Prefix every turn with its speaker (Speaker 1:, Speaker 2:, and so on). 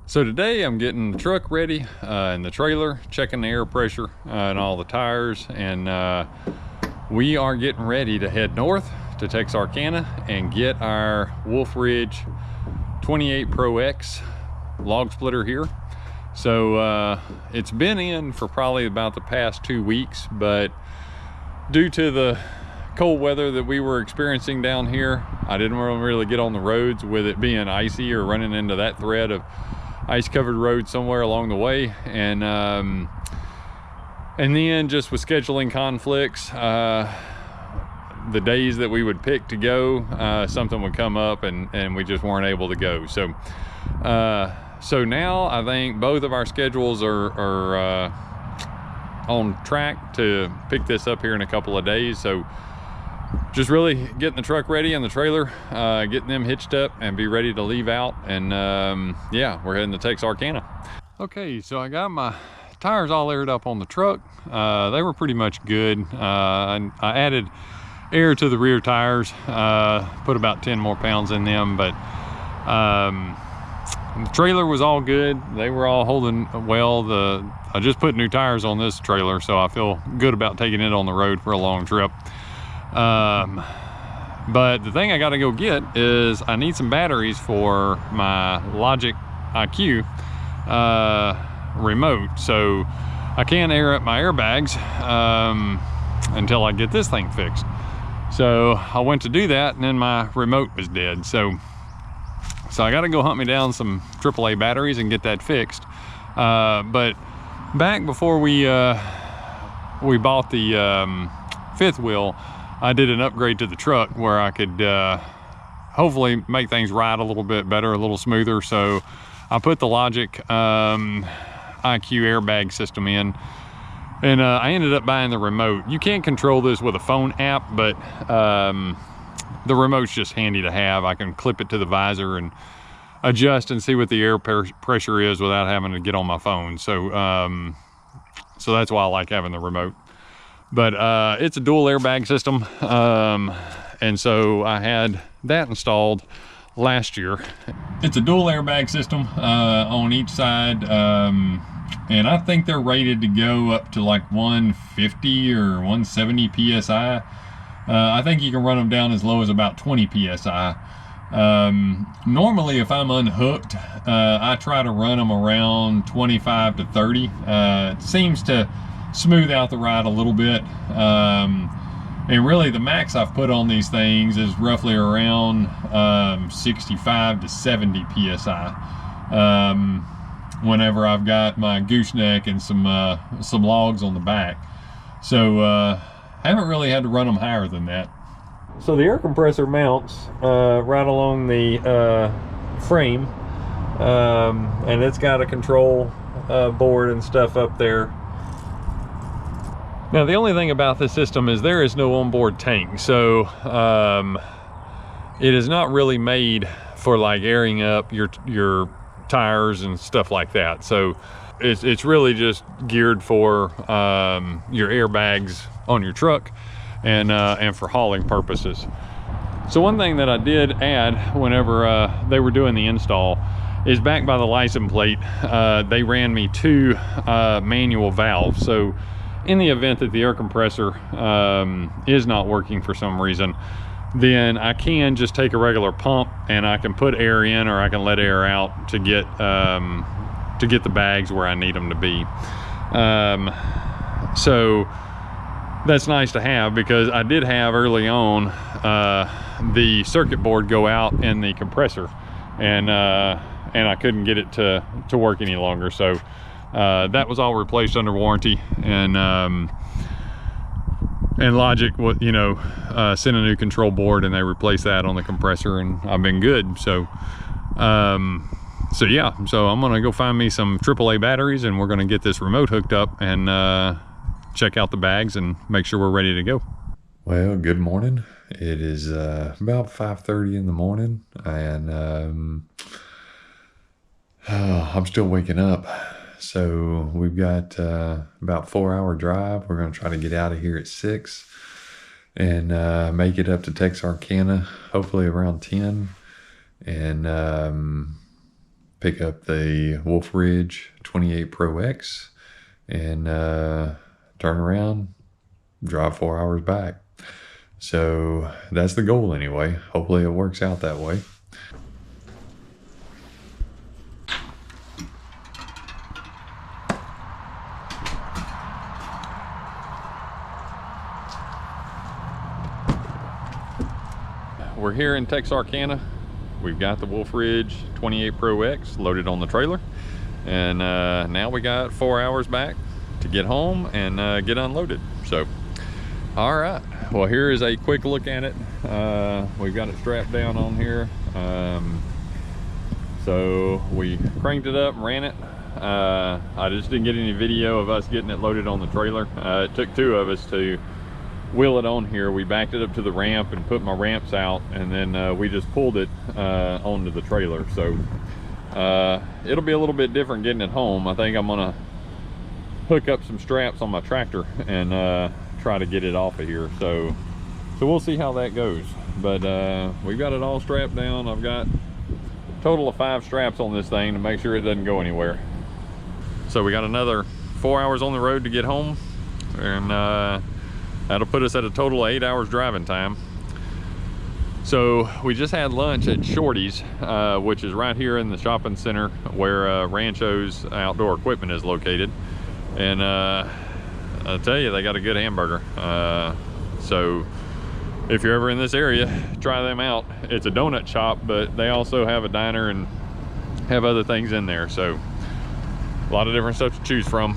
Speaker 1: So today I'm getting the truck ready and the trailer, checking the air pressure and all the tires, and we are getting ready to head north to Texarkana and get our Wolf Ridge 28 Pro X log splitter here. So it's been in for probably about the past 2 weeks, but due to the cold weather that we were experiencing down here, I didn't really get on the roads with it being icy or running into that thread of ice-covered road somewhere along the way, and then just with scheduling conflicts, the days that we would pick to go, something would come up and we just weren't able to go. So now I think both of our schedules are on track to pick this up here in a couple of days. So just really getting the truck ready and the trailer, getting them hitched up and be ready to leave out. And yeah, we're heading to Texarkana. Okay, so I got my tires all aired up on the truck. They were pretty much good. I added air to the rear tires, put about 10 more pounds in them, but the trailer was all good. They were all holding well. I just put new tires on this trailer, so I feel good about taking it on the road for a long trip. But the thing I got to go get is I need some batteries for my Logic IQ remote, so I can't air up my airbags until I get this thing fixed. So I went to do that, and then my remote was dead. So I got to go hunt me down some AAA batteries and get that fixed. But back before we bought the fifth wheel, I did an upgrade to the truck where I could hopefully make things ride a little bit better, a little smoother. So I put the Logic IQ airbag system in, and I ended up buying the remote. You can't control this with a phone app, but the remote's just handy to have. I can clip it to the visor and adjust and see what the air pressure is without having to get on my phone. So so that's why I like having the remote. But it's a dual airbag system, and so I had that installed last year. It's a dual airbag system on each side, and I think they're rated to go up to like 150 or 170 psi. I think you can run them down as low as about 20 psi. Normally, if I'm unhooked, I try to run them around 25 to 30. It seems to smooth out the ride a little bit, and really the max I've put on these things is roughly around 65 to 70 psi whenever I've got my gooseneck and some logs on the back. So haven't really had to run them higher than that. So the air compressor mounts right along the frame, and it's got a control board and stuff up there. Now the only thing about this system is there is no onboard tank, so it is not really made for like airing up your tires and stuff like that. So it's really just geared for your airbags on your truck and for hauling purposes. So one thing that I did add whenever they were doing the install is back by the license plate, they ran me 2 manual valves. So in the event that the air compressor is not working for some reason, then I can just take a regular pump and I can put air in, or I can let air out to get the bags where I need them to be. So that's nice to have, because I did have early on the circuit board go out in the compressor, and I couldn't get it to work any longer. So that was all replaced under warranty, and Logic, sent a new control board and they replaced that on the compressor, and I've been good. So yeah, so I'm gonna go find me some AAA batteries, and we're gonna get this remote hooked up and check out the bags and make sure we're ready to go. Well, good morning. It is about 5:30 in the morning, and I'm still waking up. So we've got about 4-hour drive. We're going to try to get out of here at 6 and make it up to Texarkana, hopefully around 10. And
Speaker 2: pick up the Wolf Ridge 28 Pro X and turn around, drive 4 hours back. So that's the goal anyway. Hopefully it works out that way.
Speaker 1: We're here in Texarkana. We've got the Wolf Ridge 28 Pro X loaded on the trailer. And now we got 4 hours back to get home and get unloaded. So, all right. Well, here is a quick look at it. We've got it strapped down on here. So we cranked it up and ran it. I just didn't get any video of us getting it loaded on the trailer. It took two of us to wheel it on here. We backed it up to the ramp and put my ramps out, and then we just pulled it onto the trailer. So it'll be a little bit different getting it home. I think I'm gonna hook up some straps on my tractor and try to get it off of here. So we'll see how that goes. But we've got it all strapped down. I've got a total of 5 straps on this thing to make sure it doesn't go anywhere. So we got another 4 hours on the road to get home, and that'll put us at a total of 8 hours driving time. So we just had lunch at Shorty's, which is right here in the shopping center where Rancho's outdoor equipment is located. And I'll tell you, they got a good hamburger. So if you're ever in this area, try them out. It's a donut shop, but they also have a diner and have other things in there. So a lot of different stuff to choose from.